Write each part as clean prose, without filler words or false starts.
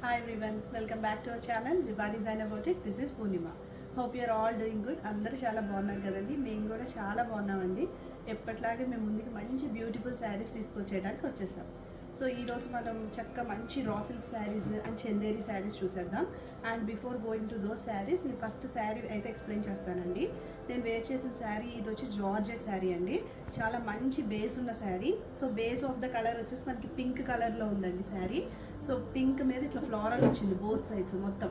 Hi everyone, welcome back to our channel Viva Designer Boutique. This is Poonima. Hope you are all doing good. అందరూ చాలా బాగున్నారు కదండి. మేము కూడా చాలా బాగున్నామండి. ఎప్పటిలాగే మేము ముందుకు మంచి బ్యూటిఫుల్ శారీస్ తీసుకొచ్చేయడానికి వచ్చేసాం. సో ఈరోజు మనం చక్కగా మంచి raw silk saris and Chanderi saris చూసేద్దాం. And before going to those saris నేను ఫస్ట్ శారీ అయితే ఎక్స్ప్లెయిన్ చేస్తానండి. నేను వేర్ చేసిన శారీ ఇది వచ్చి జార్జెట్ శారీ అండి. చాలా మంచి బేస్ ఉన్న sari. So base of the colour వచ్చేసి మనకి పింక్ కలర్లో ఉందండి శారీ. సో పింక్ మీద ఇట్లా ఫ్లోరల్ వచ్చింది బోత్ సైడ్స్ మొత్తం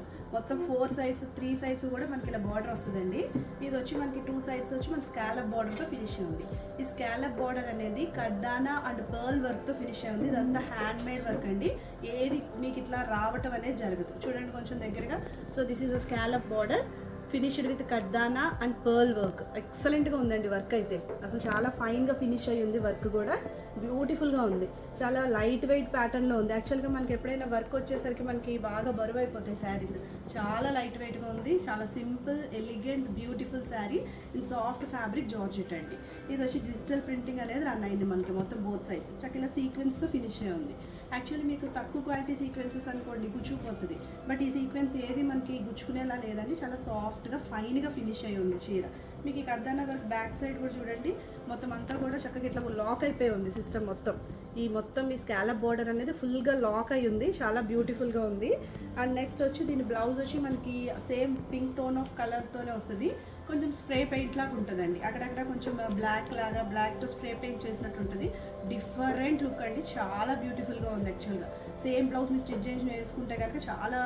4 సైడ్స్ 3 సైడ్స్ కూడా మనకి ఇలా బార్డర్ వస్తుందండి. ఇది వచ్చి మనకి 2 సైడ్స్ వచ్చి మన స్కాలప్ బార్డర్తో ఫినిష్ ఉంది. ఈ స్కాలప్ బార్డర్ అనేది కడ్డానా అండ్ పర్ల్ వర్క్తో ఫినిష్ అయింది. ఇదంతా హ్యాండ్ మేడ్ వర్క్ అండి. ఏది మీకు ఇట్లా రావటం అనేది జరగదు. చూడండి కొంచెం దగ్గరగా. So this is a scallop border finished with కడ్దానా అండ్ పర్ల్ వర్క్. ఎక్సలెంట్గా ఉందండి వర్క్ అయితే. అసలు చాలా ఫైన్గా ఫినిష్ అయ్యి ఉంది. వర్క్ కూడా బ్యూటిఫుల్గా ఉంది. చాలా లైట్ వెయిట్ ప్యాటర్న్లో ఉంది. యాక్చువల్గా మనకి ఎప్పుడైనా వర్క్ వచ్చేసరికి మనకి బాగా బరువు అయిపోతాయి శారీస్. చాలా లైట్ వెయిట్గా ఉంది. చాలా simple elegant beautiful sari in soft fabric georgette అండి. ఇది వచ్చి డిజిటల్ ప్రింటింగ్ అనేది రన్ అయింది మనకి మొత్తం బోత్ సైడ్స్. చక్కగా సీక్వెన్స్తో ఫినిష్ అయ్యి ఉంది. యాక్చువల్లీ మీకు తక్కువ క్వాలిటీ సీక్వెన్సెస్ అనుకోండి గుచ్చుకుపోతుంది. బట్ ఈ సీక్వెన్స్ ఏది మనకి గుచ్చుకునేలా లేదండి. చాలా సాఫ్ట్గా ఫైన్గా ఫినిష్ అయ్యి ఉంది చీర. మీకు ఈ కర్దానా వర్క్ బ్యాక్ సైడ్ కూడా చూడండి. మొత్తం అంతా కూడా చక్కగా ఇట్లా లాక్ అయిపోయి ఉంది సిస్టమ్ మొత్తం. ఈ స్కాలప్ బార్డర్ అనేది ఫుల్గా లాక్ అయి ఉంది. చాలా బ్యూటిఫుల్గా ఉంది. అండ్ నెక్స్ట్ వచ్చి దీని బ్లౌజ్ వచ్చి మనకి సేమ్ పింక్ టోన్ ఆఫ్ కలర్తోనే వస్తుంది. కొంచెం స్ప్రే పెయింట్ లాగా ఉంటుందండి. అక్కడక్కడ కొంచెం బ్లాక్తో స్ప్రే పెయింట్ చేసినట్టు ఉంటుంది. డిఫరెంట్ లుక్ అండి. చాలా బ్యూటిఫుల్గా ఉంది యాక్చువల్గా. సేమ్ బ్లౌజ్ మీ స్టిచ్ చేసి వేసుకుంటే కనుక చాలా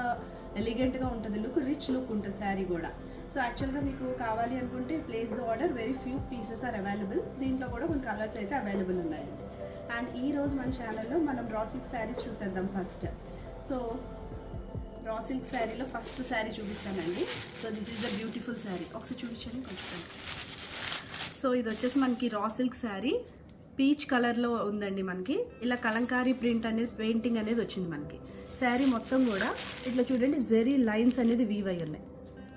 ఎలిగెంట్గా ఉంటుంది. రిచ్ లుక్ ఉంటుంది శారీ కూడా. సో యాక్చువల్గా మీకు కావాలి అనుకుంటే place the order. Very few pieces are available. దీంట్లో కూడా కొన్ని కలర్స్ అయితే అవైలబుల్ ఉన్నాయండి. అండ్ ఈరోజు మన ఛానల్లో మనం రా సిల్క్ శారీస్ చూసేద్దాం ఫస్ట్. సో రా సిల్క్ శారీలో ఫస్ట్ శారీ చూపిస్తానండి. So this is the beautiful sari. ఒకసారి చూపించండి కొంచెం. సో ఇది వచ్చేసి మనకి రా సిల్క్ శారీ పీచ్ కలర్లో ఉందండి. మనకి ఇలా కలంకారీ ప్రింట్ అనేది పెయింటింగ్ అనేది వచ్చింది మనకి. శారీ మొత్తం కూడా ఇట్లా చూడండి జెరీ లైన్స్ అనేది వీవ్ అయ్యి ఉన్నాయి.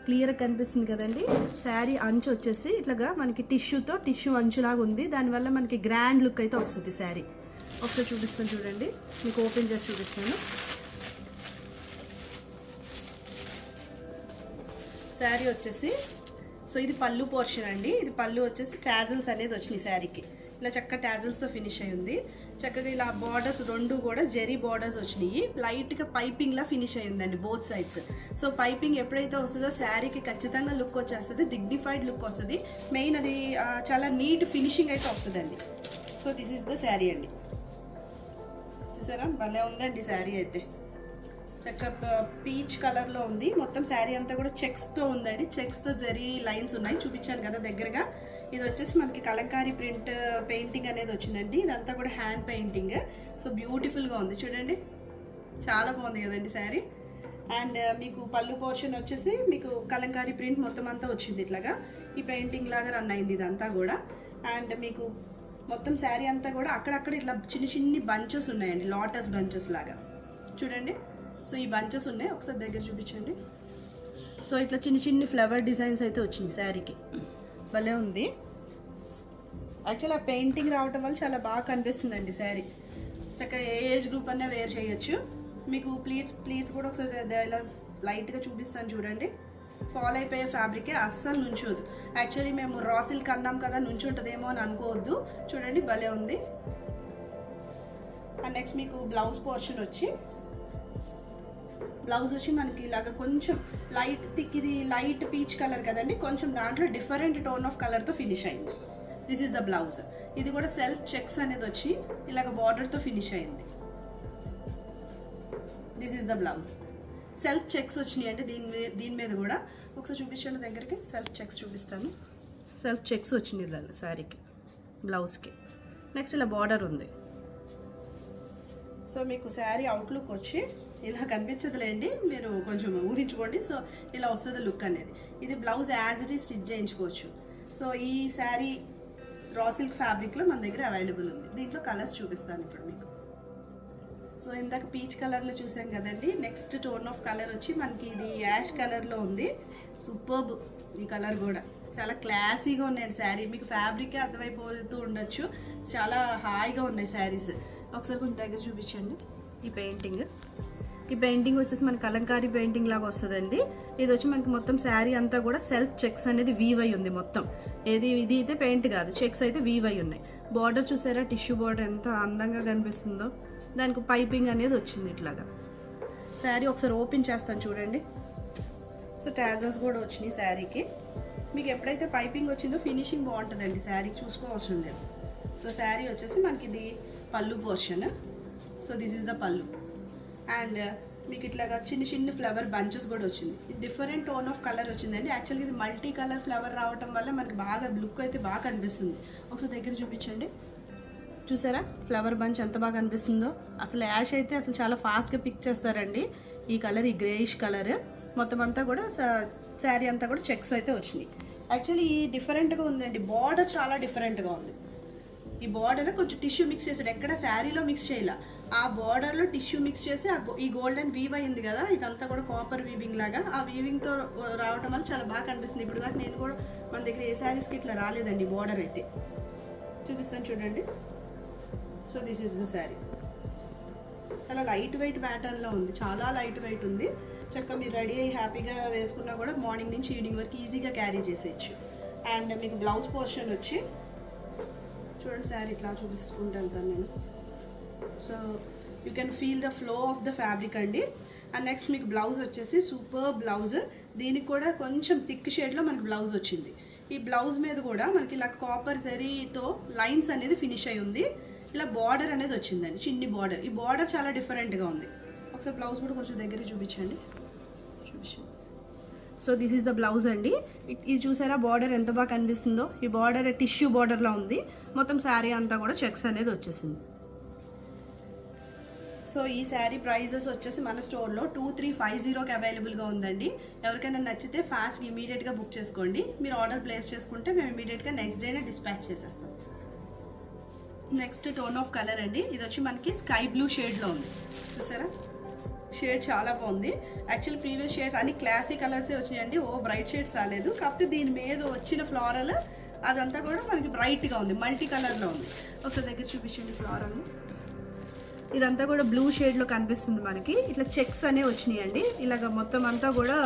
క్లియర్గా కనిపిస్తుంది కదండి. శారీ అంచు వచ్చేసి ఇట్లాగా మనకి టిష్యూ అంచులాగా ఉంది. దానివల్ల మనకి గ్రాండ్ లుక్ అయితే వస్తుంది శారీ. ఒకసారి చూపిస్తాను చూడండి. మీకు ఓపెన్ చేసి చూపిస్తాను. శారీ వచ్చేసి సో ఇది పళ్ళు పోర్షన్ అండి. ఇది పళ్ళు వచ్చేసి టాజిల్స్ అనేది వచ్చినాయి శారీకి. ఇలా చక్కగా టాజిల్స్తో ఫినిష్ అయి ఉంది. చక్కగా ఇలా బార్డర్స్ రెండు కూడా జెరీ బార్డర్స్ వచ్చినాయి. లైట్గా పైపింగ్లా ఫినిష్ అయి ఉందండి బోత్ సైడ్స్. సో పైపింగ్ ఎప్పుడైతే వస్తుందో శారీకి ఖచ్చితంగా లుక్ వచ్చేస్తుంది. డిగ్నిఫైడ్ లుక్ వస్తుంది. మెయిన్ అది చాలా నీట్ ఫినిషింగ్ అయితే వస్తుందండి. So this is the sari అండి. చూసారా భలే ఉందండి శారీ అయితే. చక్కగా పీచ్ కలర్లో ఉంది. మొత్తం శారీ అంతా కూడా చెక్స్తో ఉందండి. చెక్స్తో జరీ లైన్స్ ఉన్నాయి. చూపించాను కదా దగ్గరగా. ఇది వచ్చేసి మనకి కలంకారీ ప్రింట్ పెయింటింగ్ అనేది వచ్చిందండి. ఇదంతా కూడా హ్యాండ్ పెయింటింగ్. సో బ్యూటిఫుల్గా ఉంది చూడండి. చాలా బాగుంది కదండి శారీ. అండ్ మీకు పళ్ళు పోర్షన్ వచ్చేసి మీకు కలంకారీ ప్రింట్ మొత్తం అంతా వచ్చింది. ఇట్లాగా ఈ పెయింటింగ్ లాగా రన్ అయింది ఇదంతా కూడా. అండ్ మీకు మొత్తం శారీ అంతా కూడా అక్కడక్కడ ఇట్లా చిన్ని బంచెస్ ఉన్నాయండి. లోటస్ బంచెస్ లాగా చూడండి. సో ఈ బంచెస్ ఉన్నాయి. ఒకసారి దగ్గర చూపించండి. సో ఇట్లా చిన్ని ఫ్లవర్ డిజైన్స్ అయితే వచ్చింది శారీకి. భలే ఉంది. యాక్చువల్ ఆ పెయింటింగ్ రావటం వల్ల చాలా బాగా కనిపిస్తుందండి శారీ. చక్కగా ఏ ఏజ్ గ్రూప్ అన్నా వేర్ చేయొచ్చు. మీకు ప్లీట్స్ కూడా ఒకసారి ఇలా లైట్గా చూపిస్తాను చూడండి. ఫాల్ అయిపోయే ఫ్యాబ్రికే అస్సలు నుంచోదు. యాక్చువల్లీ మేము రా సిల్క్ అన్నాం కదా నుంచుంటుందేమో అని అనుకోవద్దు. చూడండి భలే ఉంది. అండ్ నెక్స్ట్ మీకు బ్లౌజ్ పోర్షన్ వచ్చి మనకి ఇలాగ కొంచెం లైట్ థిక్. ఇది లైట్ పీచ్ కలర్ కదండి. కొంచెం దాంట్లో డిఫరెంట్ టోన్ ఆఫ్ కలర్తో ఫినిష్ అయింది. This is the blouse. ఇది కూడా సెల్ఫ్ చెక్స్ అనేది వచ్చి ఇలాగ బార్డర్తో ఫినిష్ అయింది. This is the blouse. Self checks వచ్చినాయి అంటే దీని మీద కూడా ఒకసారి చూపించాను దగ్గరికి. సెల్ఫ్ చెక్స్ చూపిస్తాను. సెల్ఫ్ చెక్స్ వచ్చింది దాని శారీకి బ్లౌజ్కి. నెక్స్ట్ ఇలా బార్డర్ ఉంది. సో మీకు శారీ అవుట్లుక్ వచ్చి ఇలా కనిపించదులేండి. మీరు కొంచెం ఊహించుకోండి. సో ఇలా వస్తుంది లుక్ అనేది. ఇది blouse as it is stitch చేయించుకోవచ్చు. సో ఈ శారీ రా సిల్క్ ఫ్యాబ్రిక్లో మన దగ్గర అవైలబుల్ ఉంది. దీంట్లో కలర్స్ చూపిస్తాను ఇప్పుడు మీకు. సో ఇందాక పీచ్ కలర్లో చూసాం కదండి. నెక్స్ట్ టోన్ ఆఫ్ కలర్ వచ్చి మనకి ఇది యాష్ కలర్లో ఉంది. సూపర్బ్ ఈ కలర్ కూడా. చాలా క్లాసీగా ఉన్నాయి శారీ. మీకు ఫ్యాబ్రికే అర్థమైపోతూ ఉండొచ్చు. చాలా హాయిగా ఉన్నాయి శారీస్. ఒకసారి కొంచెం దగ్గర చూపించండి ఈ పెయింటింగ్. ఈ పెయింటింగ్ వచ్చేసి మన కలంకారీ పెయింటింగ్ లాగా వస్తుందండి. ఇది వచ్చి మనకి మొత్తం శారీ అంతా కూడా సెల్ఫ్ చెక్స్ అనేది వీవ్ అయి ఉంది మొత్తం. ఇది అయితే పెయింట్ కాదు, చెక్స్ అయితే వీవ్ అయి ఉన్నాయి. బార్డర్ చూసారా, టిష్యూ బార్డర్ ఎంత అందంగా కనిపిస్తుందో. దానికి పైపింగ్ అనేది వచ్చింది ఇట్లాగా. శారీ ఒకసారి ఓపెన్ చేస్తాను చూడండి. సో టాజల్స్ కూడా వచ్చినాయి శారీకి. మీకు ఎప్పుడైతే పైపింగ్ వచ్చిందో ఫినిషింగ్ బాగుంటుందండి, శారీ చూసుకోవాల్సిన లేదు. సో శారీ వచ్చేసి మనకి ఇది పళ్ళు portion. So this is the పళ్ళు. అండ్ మీకు ఇట్లాగా చిన్న చిన్న ఫ్లవర్ బంచెస్ కూడా వచ్చింది. ఇది డిఫరెంట్ టోన్ ఆఫ్ కలర్ వచ్చిందండి. యాక్చువల్గా ఇది మల్టీ కలర్ ఫ్లవర్ రావటం వల్ల మనకి బాగా లుక్ అయితే బాగా కనిపిస్తుంది. ఒకసారి దగ్గర చూపించండి. చూసారా ఫ్లవర్ బంచ్ ఎంత బాగా కనిపిస్తుందో. అసలు యాష్ అయితే అసలు చాలా ఫాస్ట్గా పిక్ చేస్తారండి. ఈ కలర్, ఈ గ్రేయిష్ కలర్ మొత్తం అంతా కూడా శారీ అంతా కూడా చెక్స్ అయితే వచ్చినాయి. యాక్చువల్లీ ఈ డిఫరెంట్గా ఉందండి. బార్డర్ చాలా డిఫరెంట్గా ఉంది. ఈ బార్డర్ కొంచెం టిష్యూ మిక్స్ చేసాడు, ఎక్కడ శారీలో మిక్స్ చేయాల. ఆ బార్డర్లో టిష్యూ మిక్స్ చేసి ఈ గోల్డెన్ వీవ్ అయింది కదా, ఇదంతా కూడా కాపర్ వీవింగ్ లాగా. ఆ వీవింగ్తో రావడం వల్ల చాలా బాగా కనిపిస్తుంది. ఇప్పుడు దాకా నేను కూడా మన దగ్గర ఏ శారీస్కి ఇట్లా రాలేదండి బార్డర్ అయితే. చూపిస్తాను చూడండి. So this is the sari. చాలా లైట్ వెయిట్ ప్యాటర్న్లో ఉంది, చాలా లైట్ వెయిట్ ఉంది. చక్కగా మీరు రెడీ అయ్యి హ్యాపీగా వేసుకున్నా కూడా మార్నింగ్ నుంచి ఈవినింగ్ వరకు ఈజీగా క్యారీ చేసేయచ్చు. అండ్ మీకు బ్లౌజ్ పోర్షన్ వచ్చి చూడండి, శారీ ఇట్లా చూపిస్తుంటూ వెళ్తాను నేను. So you can feel the flow of the fabric అండి. అండ్ నెక్స్ట్ మీకు బ్లౌజ్ వచ్చేసి సూపర్ బ్లౌజ్. దీనికి కూడా కొంచెం థిక్ షేడ్లో మనకి బ్లౌజ్ వచ్చింది. ఈ బ్లౌజ్ మీద కూడా మనకి ఇలా కాపర్ జరీతో లైన్స్ అనేది ఫినిష్ అయి ఉంది. ఇలా బార్డర్ అనేది వచ్చిందండి, చిన్ని బార్డర్. ఈ బార్డర్ చాలా డిఫరెంట్గా ఉంది. ఒకసారి బ్లౌజ్ కూడా కొంచెం దగ్గర చూపించండి. So this is the blouse అండి. ఇది చూసారా బార్డర్ ఎంత బాగా కనిపిస్తుందో. ఈ బార్డర్ టిష్యూ బార్డర్లో ఉంది. మొత్తం శారీ అంతా కూడా చెక్స్ అనేది వచ్చేసింది. సో ఈ శారీ ప్రైజెస్ వచ్చేసి మన స్టోర్లో 2350కి అవైలబుల్గా ఉందండి. ఎవరికైనా నచ్చితే ఫాస్ట్ ఇమీడియట్గా బుక్ చేసుకోండి. మీరు ఆర్డర్ ప్లేస్ చేసుకుంటే మేము ఇమీడియట్గా నెక్స్ట్ డేనే డిస్పాచ్ చేసేస్తాం. నెక్స్ట్ టోన్ ఆఫ్ కలర్ అండి. ఇది వచ్చి మనకి స్కై బ్లూ షేడ్లో ఉంది. చూసారా షేడ్ చాలా బాగుంది. యాక్చువల్లీ ప్రీవియస్ షేడ్స్ అన్ని క్లాసీ కలర్సే వచ్చినాయండి, బ్రైట్ షేడ్స్ రాలేదు. కాకపోతే దీని మీద వచ్చిన ఫ్లోరల్ అదంతా కూడా మనకి బ్రైట్గా ఉంది, మల్టీ కలర్లో ఉంది. ఒకసారి దగ్గర చూపించండి ఫ్లోరల్. ఇదంతా కూడా బ్లూ షేడ్లో కనిపిస్తుంది మనకి. ఇట్లా చెక్స్ అనేవి వచ్చినాయండి. ఇలాగ మొత్తం అంతా కూడా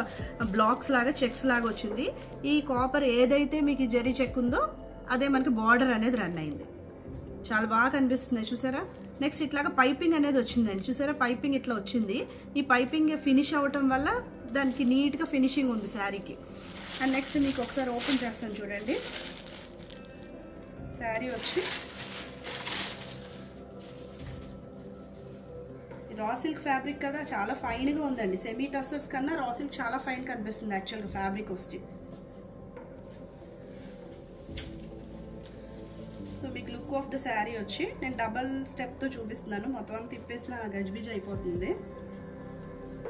బ్లాక్స్ లాగా చెక్స్ లాగా వచ్చింది. ఈ కాపర్ ఏదైతే మీకు జరీ చెక్ ఉందో అదే మనకి బార్డర్ అనేది రన్ అయింది. చాలా బాగా కనిపిస్తుంది చూసారా. నెక్స్ట్ ఇట్లాగా పైపింగ్ అనేది వచ్చిందండి. చూసారా పైపింగ్ ఇట్లా వచ్చింది. ఈ పైపింగ్ ఫినిష్ అవ్వటం వల్ల దానికి నీట్గా ఫినిషింగ్ ఉంది శారీకి. అండ్ నెక్స్ట్ మీకు ఒకసారి ఓపెన్ చేస్తాను చూడండి. శారీ వచ్చి రా సిల్క్ ఫ్యాబ్రిక్ కదా, చాలా ఫైన్గా ఉందండి. సెమీ టస్సర్స్ కన్నా రా సిల్క్ చాలా ఫైన్ కనిపిస్తుంది యాక్చువల్గా ఫ్యాబ్రిక్ వచ్చి. సో మీకు లుక్ ఆఫ్ ద శారీ వచ్చి నేను డబల్ స్టెప్తో చూపిస్తున్నాను, మొత్తం అంతా తిప్పేసిన గజిబిజి అయిపోతుంది.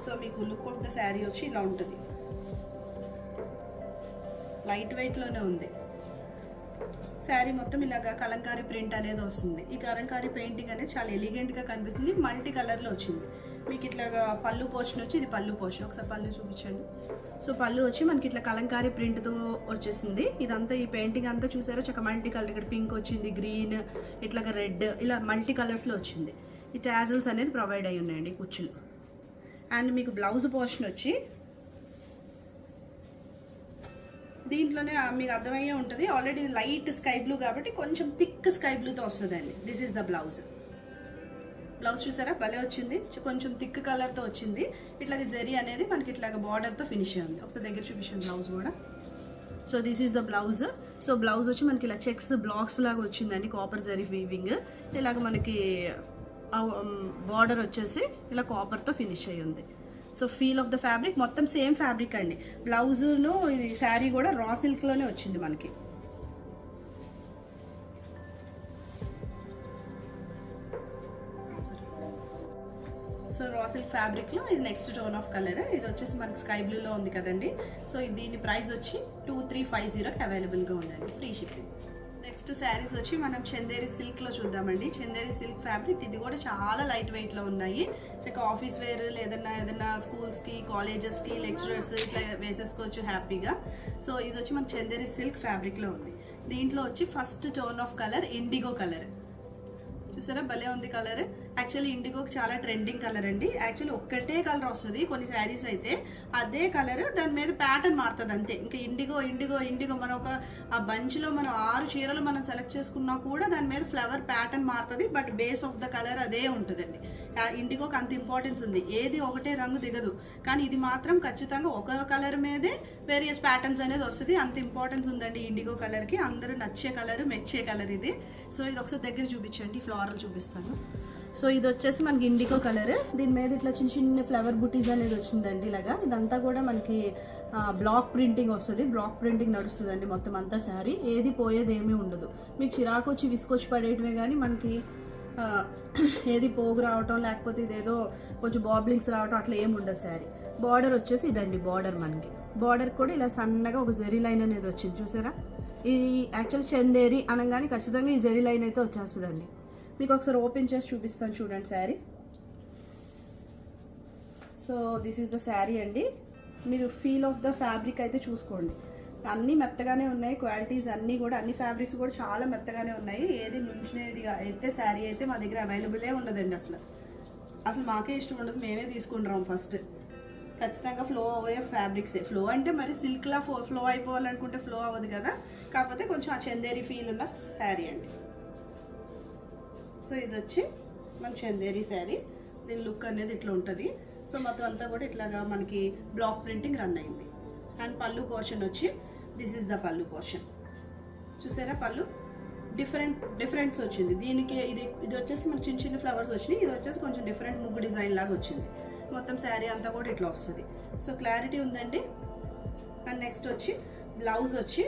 సో మీకు లుక్ ఆఫ్ ద శారీ వచ్చి ఇలా ఉంటుంది. లైట్ వెయిట్లోనే ఉంది శారీ. మొత్తం ఇలాగా కలంకారీ ప్రింట్ అనేది వస్తుంది. ఈ కలంకారీ పెయింటింగ్ అనేది చాలా ఎలిగెంట్గా కనిపిస్తుంది. మల్టీ కలర్లో వచ్చింది. మీకు ఇట్లాగా పళ్ళు పోర్షన్ వచ్చి ఇది పళ్ళు పోర్షన్. ఒకసారి పళ్ళు చూపించండి. సో పళ్ళు వచ్చి మనకి ఇట్లా కలంకారీ ప్రింట్తో వచ్చేసింది. ఇదంతా ఈ పెయింటింగ్ అంతా చూసారో చక్క మల్టీ కలర్. ఇక్కడ పింక్ వచ్చింది, గ్రీన్, ఇట్లాగా రెడ్, ఇలా మల్టీ కలర్స్లో వచ్చింది. ఈ టాజల్స్ అనేది ప్రొవైడ్ అయ్యి ఉన్నాయండి కుచ్చులు. అండ్ మీకు బ్లౌజ్ పోర్షన్ వచ్చి దీంట్లోనే మీకు అర్థమయ్యే ఉంటుంది. ఆల్రెడీ లైట్ స్కై బ్లూ కాబట్టి కొంచెం థిక్ స్కై బ్లూతో వస్తుందండి. This is the blouse. Blouse చూసారా భలే వచ్చింది, కొంచెం థిక్ కలర్తో వచ్చింది. ఇట్లాగ జరీ అనేది మనకి ఇట్లాగ బార్డర్తో ఫినిష్ అయ్యింది. ఒకసారి దగ్గర చూపించాను బ్లౌజ్ కూడా. So this is the blouse. So blouse వచ్చి మనకి ఇలా చెక్స్ బ్లాక్స్ లాగా వచ్చిందండి, కాపర్ జరీ వీవింగ్. ఇలాగ మనకి బార్డర్ వచ్చేసి ఇలా కాపర్తో ఫినిష్ అయ్యి ఉంది. So feel of the fabric మొత్తం సేమ్ ఫ్యాబ్రిక్ అండి. బ్లౌజును ఇది శారీ కూడా రా సిల్క్లోనే వచ్చింది మనకి. సో రా సిల్క్ ఫ్యాబ్రిక్లో ఇది నెక్స్ట్ టోన్ ఆఫ్ కలర్. ఇది వచ్చేసి మనకి స్కై బ్లూలో ఉంది కదండి. సో దీని ప్రైస్ వచ్చి 2350కి అవైలబుల్గా ఉందండి, ఫ్రీ షిప్పింగ్. నెక్స్ట్ శారీస్ వచ్చి మనం చందేరి సిల్క్లో చూద్దామండి. చందేరి సిల్క్ ఫ్యాబ్రిక్ ఇది కూడా చాలా లైట్ వెయిట్లో ఉన్నాయి. చక్కగా ఆఫీస్ వేర్ ఏదైనా స్కూల్స్కి, కాలేజెస్కి, లెక్చరర్స్ ఇట్లా వేసేసుకోవచ్చు హ్యాపీగా. సో ఇది వచ్చి మనకి చందేరి సిల్క్ ఫ్యాబ్రిక్లో ఉంది. దీంట్లో వచ్చి first tone of colour IndiGo colour. చూసారా భలే ఉంది కలర్. యాక్చువల్లీ ఇండిగోకి చాలా ట్రెండింగ్ కలర్ అండి. యాక్చువల్లీ ఒక్కటే కలర్ వస్తుంది కొన్ని శారీస్ అయితే, అదే కలర్ దాని మీద ప్యాటర్న్ మారుతుంది అంతే. ఇంకా ఇండిగో ఇండిగో ఇండిగో మనం ఒక ఆ బంచ్లో మనం 6 చీరలు మనం సెలెక్ట్ చేసుకున్నా కూడా దాని మీద ఫ్లవర్ ప్యాటర్న్ మారుతుంది, but base of the colour అదే ఉంటుందండి. ఇండిగోకి అంత ఇంపార్టెన్స్ ఉంది, ఏది ఒకటే రంగు దిగదు. కానీ ఇది మాత్రం ఖచ్చితంగా ఒక కలర్ మీదే వేరియస్ ప్యాటర్న్స్ అనేది వస్తుంది, అంత ఇంపార్టెన్స్ ఉందండి ఇండిగో కలర్కి. అందరూ నచ్చే కలర్, మెచ్చే కలర్ ఇది. సో ఇది ఒకసారి దగ్గర చూపించండి, ఫ్లోరల్ చూపిస్తాను. సో ఇది వచ్చేసి మనకి ఇండిగో కలర్, దీని మీద ఇట్లా చిన్న చిన్న ఫ్లవర్ బుటీస్ అనేది వచ్చిందండి ఇలాగా. ఇదంతా కూడా మనకి బ్లాక్ ప్రింటింగ్ వస్తుంది, బ్లాక్ ప్రింటింగ్ నడుస్తుందండి మొత్తం అంతా శారీ. ఏది పోయేది ఏమీ ఉండదు, మీకు చిరాకు వచ్చి విసుకొచ్చి పడేయటమే కానీ మనకి ఏది పోగు రావటం లేకపోతే ఇదేదో కొంచెం బాబ్లింగ్స్ రావటం అట్లా ఏమి ఉండదు శారీ. బార్డర్ వచ్చేసి ఇదండి బార్డర్, మనకి బార్డర్ కూడా ఇలా సన్నగా ఒక జరీ లైన్ అనేది వచ్చింది చూసారా. ఈ యాక్చువల్ చందేరి అనగానే ఖచ్చితంగా ఈ జరీ లైన్ అయితే వచ్చేస్తుందండి. మీకు ఒకసారి ఓపెన్ చేసి చూపిస్తాను చూడండి sari. So this is the sari అండి. మీరు ఫీల్ ఆఫ్ ద ఫ్యాబ్రిక్ అయితే చూసుకోండి, అన్నీ మెత్తగానే ఉన్నాయి. క్వాలిటీస్ అన్నీ కూడా, అన్ని ఫ్యాబ్రిక్స్ కూడా చాలా మెత్తగానే ఉన్నాయి. ఏది నుంచునేదిగా అయితే శారీ అయితే మా దగ్గర అవైలబులే ఉండదండి. అసలు మాకే ఇష్టం ఉండదు, మేమే తీసుకుంటాం ఫస్ట్. ఖచ్చితంగా ఫ్లో అయ్యే ఫ్యాబ్రిక్సే. ఫ్లో అంటే మరి సిల్క్లా ఫ్లో అయిపోవాలనుకుంటే ఫ్లో అవ్వదు కదా, కాకపోతే కొంచెం ఆ చందేరి ఫీల్ ఉన్న శారీ అండి. సో ఇది వచ్చి మన చందేరి శారీ, దీని లుక్ అనేది ఇట్లా ఉంటుంది. సో మొత్తం అంతా కూడా ఇట్లాగా మనకి బ్లాక్ ప్రింటింగ్ రన్ అయింది. అండ్ పళ్ళు పోర్షన్ వచ్చి దిస్ ఈస్ ద పళ్ళు పోర్షన్. చూసారా పళ్ళు డిఫరెంట్స్ వచ్చింది దీనికి. ఇది వచ్చేసి మనకి చిన్న చిన్న ఫ్లవర్స్ వచ్చినాయి, ఇది వచ్చేసి కొంచెం డిఫరెంట్ ముగ్గు డిజైన్ లాగా వచ్చింది. మొత్తం శారీ అంతా కూడా ఇట్లా వస్తుంది. సో క్లారిటీ ఉందండి. అండ్ నెక్స్ట్ వచ్చి బ్లౌజ్ వచ్చి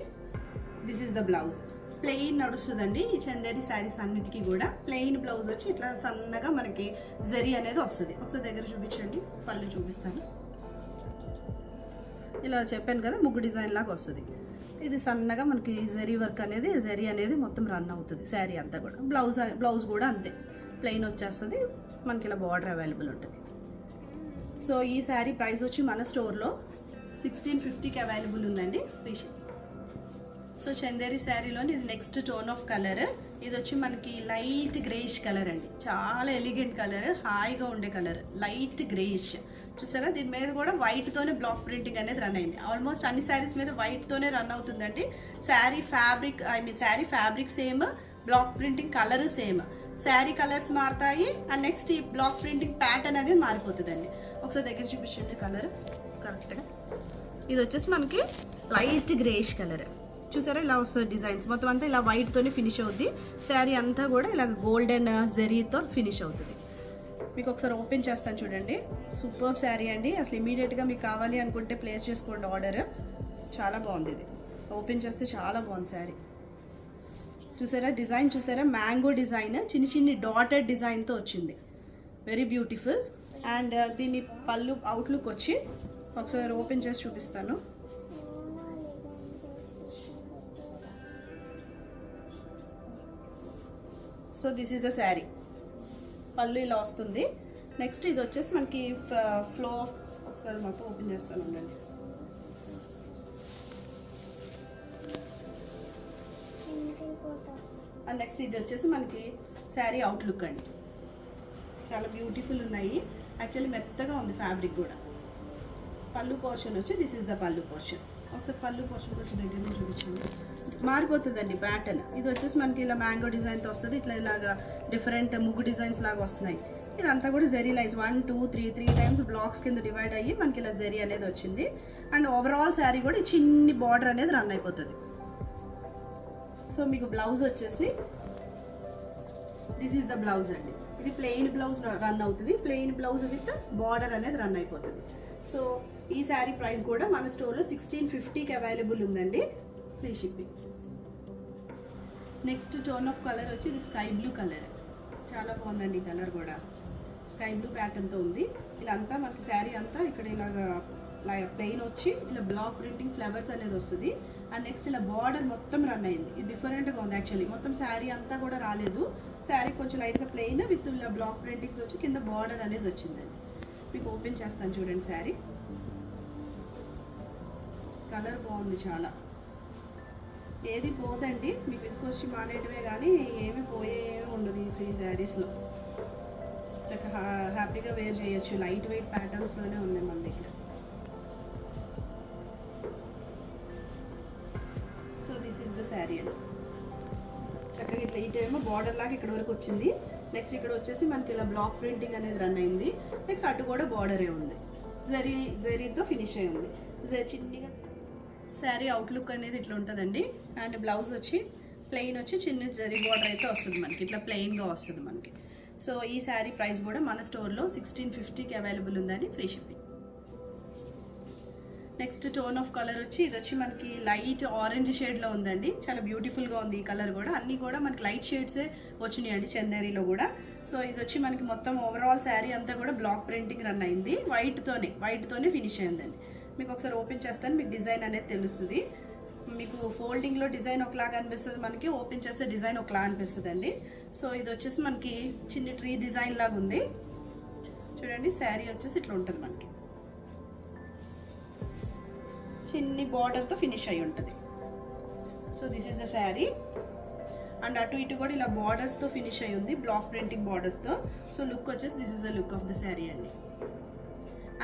this is the blouse. Plain నడుస్తుందండి ఈ చందేరి శారీస్ అన్నిటికీ కూడా. ప్లెయిన్ బ్లౌజ్ వచ్చి ఇట్లా సన్నగా మనకి జరీ అనేది వస్తుంది. ఒకసారి దగ్గర చూపించండి, పళ్ళు చూపిస్తాను. ఇలా చెప్పాను కదా ముగ్గు డిజైన్ లాగా వస్తుంది. ఇది సన్నగా మనకి జరీ వర్క్ అనేది, జరీ అనేది మొత్తం రన్ అవుతుంది శారీ అంతా కూడా. బ్లౌజ్ కూడా అంతే ప్లెయిన్ వచ్చేస్తుంది, మనకి ఇలా బార్డర్ అవైలబుల్ ఉంటుంది. సో ఈ శారీ ప్రైస్ వచ్చి మన స్టోర్లో 1650కి అవైలబుల్ ఉందండి, ఫ్రీ షిప్. సో చందేరి శారీలోని ఇది నెక్స్ట్ టోన్ ఆఫ్ కలర్. ఇది వచ్చి మనకి లైట్ గ్రేష్ కలర్ అండి, చాలా ఎలిగెంట్ కలర్, హాయిగా ఉండే కలర్, లైట్ గ్రేష్. చూసారా దీని మీద కూడా వైట్తోనే బ్లాక్ ప్రింటింగ్ అనేది రన్ అయింది. ఆల్మోస్ట్ అన్ని శారీస్ మీద వైట్తోనే రన్ అవుతుందండి. Sari fabric same, block printing colour same. Sari colours మారుతాయి అండ్ నెక్స్ట్ ఈ బ్లాక్ ప్రింటింగ్ ప్యాటర్న్ అనేది మారిపోతుందండి. ఒకసారి దగ్గర చూపించండి కలర్ కరెక్ట్గా. ఇది వచ్చేసి మనకి లైట్ గ్రేష్ కలర్. చూసారా ఇలా వస్తుంది డిజైన్స్ మొత్తం అంతా ఇలా వైట్తోనే ఫినిష్ అవుద్ది. శారీ అంతా కూడా ఇలా గోల్డెన్ జరీతో ఫినిష్ అవుతుంది. మీకు ఒకసారి ఓపెన్ చేస్తాను చూడండి. సూపర్ శారీ అండి. అసలు ఇమీడియట్గా మీకు కావాలి అనుకుంటే ప్లేస్ చేసుకోండి ఆర్డర్. చాలా బాగుంది ఇది, ఓపెన్ చేస్తే చాలా బాగుంది శారీ. చూసారా డిజైన్, చూసారా మ్యాంగో డిజైన్, చిన్న చిన్ని డాటెడ్ డిజైన్తో వచ్చింది, వెరీ బ్యూటిఫుల్. అండ్ దీన్ని పళ్ళు అవుట్లుక్ వచ్చి ఒకసారి ఓపెన్ చేసి చూపిస్తాను. So this is the sari, పళ్ళు ఇలా వస్తుంది. నెక్స్ట్ ఇది వచ్చేసి మనకి ఫ్లో, ఒకసారి మొత్తం ఓపెన్ చేస్తాను ఉండండి. అండ్ నెక్స్ట్ ఇది వచ్చేసి మనకి శారీ అవుట్లుక్ అండి, చాలా బ్యూటిఫుల్ ఉన్నాయి. యాక్చువల్లీ మెత్తగా ఉంది ఫ్యాబ్రిక్ కూడా. పళ్ళు పోర్షన్ వచ్చి దిస్ ఈస్ ద పళ్ళు పోర్షన్. ఒకసారి పళ్ళు పోర్షన్ వచ్చి దగ్గర నుంచి చూపించండి. మారిపోతుందండి ప్యాటర్న్. ఇది వచ్చేసి మనకి ఇలా మ్యాంగో డిజైన్తో వస్తుంది, ఇలాగా డిఫరెంట్ ముగ్గు డిజైన్స్ లాగా వస్తున్నాయి. ఇదంతా కూడా జరీ లైన్స్ 1 2 3 టైమ్స్ బ్లాక్స్ కింద డివైడ్ అయ్యి మనకి ఇలా జరీ అనేది వచ్చింది. అండ్ ఓవరాల్ శారీ కూడా చిన్ని బార్డర్ అనేది రన్ అయిపోతుంది. సో మీకు బ్లౌజ్ వచ్చేసి దిస్ ఈస్ ద బ్లౌజ్ అండి. ఇది ప్లెయిన్ బ్లౌజ్ రన్ అవుతుంది, ప్లెయిన్ బ్లౌజ్ విత్ బార్డర్ అనేది రన్ అయిపోతుంది. సో ఈ శారీ ప్రైస్ కూడా మన స్టోర్లో 1650కి అవైలబుల్ ఉందండి, free shipping. Next tone of colour వచ్చి ఇది స్కై బ్లూ కలర్, చాలా బాగుందండి ఈ కలర్ కూడా. స్కై బ్లూ ప్యాటర్న్తో ఉంది. ఇలా అంతా మనకి శారీ అంతా ఇక్కడ ఇలాగా ప్లెయిన్ వచ్చి ఇలా బ్లాక్ ప్రింటింగ్ ఫ్లవర్స్ అనేది వస్తుంది. అండ్ నెక్స్ట్ ఇలా బార్డర్ మొత్తం రన్ అయింది. ఇది డిఫరెంట్గా ఉంది యాక్చువల్లీ, మొత్తం శారీ అంతా కూడా రాలేదు. శారీ కొంచెం లైట్గా ప్లెయిన్ విత్ ఇలా బ్లాక్ ప్రింటింగ్స్ వచ్చి కింద బార్డర్ అనేది వచ్చిందండి. మీకు ఓపెన్ చేస్తాను చూడండి శారీ. కలర్ బాగుంది చాలా, ఏది పోదండి, మీకు విసుకొచ్చి మానేయటమే కానీ ఏమి పోయే ఉండదు ఈ ఫ్రీ శారీస్లో. చక్కగా హ్యాపీగా వేర్ చేయొచ్చు. లైట్ వెయిట్ ప్యాటర్న్స్లోనే ఉన్నాయి మన దగ్గర. So this is the sari అండి. చక్కగా ఇట్లా ఇటేమో బార్డర్ లాగా ఇక్కడ వరకు వచ్చింది. నెక్స్ట్ ఇక్కడ వచ్చేసి మనకి ఇలా బ్లాక్ ప్రింటింగ్ అనేది రన్ అయింది. నెక్స్ట్ అటు కూడా బార్డరే ఉంది, జరీతో ఫినిష్ అయి ఉంది. చిన్నగా శారీ అవుట్లుక్ అనేది ఇట్లా ఉంటుందండి. అండ్ బ్లౌజ్ వచ్చి ప్లెయిన్ వచ్చి చిన్న జరీ బార్డర్ అయితే వస్తుంది మనకి, ఇట్లా ప్లెయిన్గా వస్తుంది మనకి. సో ఈ శారీ ప్రైస్ కూడా మన స్టోర్లో 1650కి అవైలబుల్ ఉందండి, free shipping. Next tone of colour వచ్చి ఇది వచ్చి మనకి లైట్ ఆరెంజ్ షేడ్లో ఉందండి. చాలా బ్యూటిఫుల్గా ఉంది ఈ కలర్ కూడా. అన్నీ కూడా మనకి లైట్ షేడ్సే వచ్చినాయండి చందేరీలో కూడా. సో ఇది వచ్చి మనకి మొత్తం ఓవరాల్ శారీ అంతా కూడా బ్లాక్ ప్రింటింగ్ రన్ అయింది. వైట్తోనే ఫినిష్ అయిందండి. మీకు ఒకసారి ఓపెన్ చేస్తాను, మీకు డిజైన్ అనేది తెలుస్తుంది. మీకు ఫోల్డింగ్లో డిజైన్ ఒకలాగా అనిపిస్తుంది, మనకి ఓపెన్ చేస్తే డిజైన్ ఒకలా అనిపిస్తుంది అండి. సో ఇది వచ్చేసి మనకి చిన్న ట్రీ డిజైన్ లాగా ఉంది చూడండి. శారీ వచ్చేసి ఇట్లా ఉంటుంది మనకి, చిన్ని బార్డర్తో ఫినిష్ అయి ఉంటుంది. So this is the sari. And అటు ఇటు కూడా ఇలా బార్డర్స్తో ఫినిష్ అయి ఉంది, బ్లాక్ ప్రింటింగ్ బార్డర్స్తో. సో లుక్ వచ్చేసి this is the look of the sari అండి.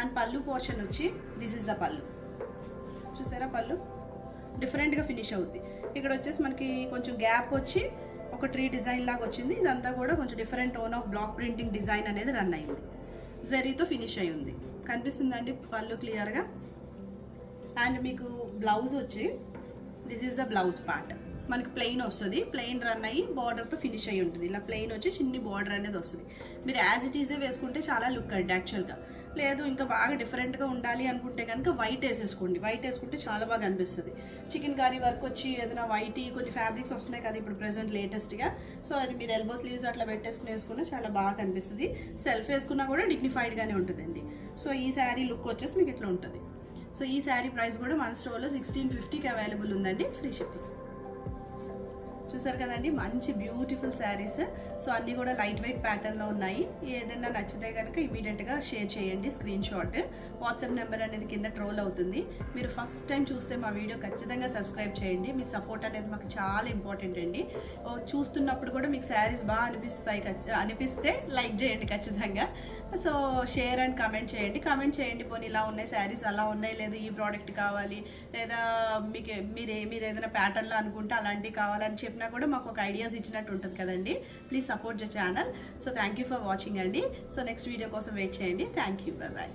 అండ్ పళ్ళు పోర్షన్ వచ్చి దిస్ ఈస్ ద పళ్ళు. చూసారా పళ్ళు డిఫరెంట్గా ఫినిష్ అవుద్ది. ఇక్కడ వచ్చేసి మనకి కొంచెం గ్యాప్ వచ్చి ఒక ట్రీ డిజైన్ లాగా వచ్చింది. ఇదంతా కూడా కొంచెం different tone of block printing design అనేది రన్ అయింది. జరీతో ఫినిష్ అయి ఉంది, కనిపిస్తుందండి పళ్ళు క్లియర్గా. అండ్ మీకు బ్లౌజ్ వచ్చి this is the blouse part. మనకి ప్లెయిన్ వస్తుంది, ప్లెయిన్ రన్ అయ్యి బార్డర్తో ఫినిష్ అయ్యి ఉంటుంది. ఇలా ప్లెయిన్ వచ్చి చిన్ని బార్డర్ అనేది వస్తుంది. మీరు యాజ్ ఇట్ ఈజే వేసుకుంటే చాలా లుక్ అండి యాక్చువల్గా. లేదు ఇంకా బాగా డిఫరెంట్గా ఉండాలి అనుకుంటే కనుక వైట్ వేసేసుకోండి. వైట్ వేసుకుంటే చాలా బాగా అనిపిస్తుంది. చికెన్ కర్రీ వర్క్ వచ్చి ఏదైనా వైట్ కొన్ని ఫ్యాబ్రిక్స్ వస్తున్నాయి కదా ఇప్పుడు ప్రెసెంట్ లేటెస్ట్గా. సో అది మీరు ఎల్బో స్లీవ్స్ అట్లా పెట్టేసుకుని వేసుకున్నా చాలా బాగా కనిపిస్తుంది. సెల్ఫ్ వేసుకున్నా కూడా డిగ్నిఫైడ్గానే ఉంటుందండి. సో ఈ శారీ లుక్ వచ్చేసి మీకు ఇట్లా ఉంటుంది. సో ఈ శారీ ప్రైస్ కూడా మన స్టోర్లో 1650కి అవైలబుల్ ఉందండి, ఫ్రీ షిప్పింగ్. చూసారు కదండి, మంచి బ్యూటిఫుల్ శారీస్. సో అన్నీ కూడా లైట్ వెయిట్ ప్యాటర్న్లో ఉన్నాయి. ఏదైనా నచ్చితే కనుక ఇమీడియట్గా షేర్ చేయండి స్క్రీన్ షాట్. వాట్సాప్ నెంబర్ అనేది కింద ట్రోల్ అవుతుంది. మీరు ఫస్ట్ టైం చూస్తే మా వీడియో ఖచ్చితంగా సబ్స్క్రైబ్ చేయండి. మీ సపోర్ట్ అనేది మాకు చాలా ఇంపార్టెంట్ అండి. చూస్తున్నప్పుడు కూడా మీకు శారీస్ బాగా అనిపిస్తే లైక్ చేయండి ఖచ్చితంగా. సో షేర్ అండ్ కామెంట్ చేయండి. పోనీ ఇలా ఉన్నాయి శారీస్, అలా ఉన్నాయి, లేదా ఈ ప్రోడక్ట్ కావాలి, లేదా మీరు ఏదైనా ప్యాటర్న్లో అనుకుంటే అలాంటివి కావాలని చెప్పినా కూడా మాకు ఒక ఐడియాస్ ఇచ్చినట్టు ఉంటుంది కదండి. Please support the channel. So thank you for watching అండి. సో నెక్స్ట్ వీడియో కోసం వెయిట్ చేయండి. Thank you, bye bye.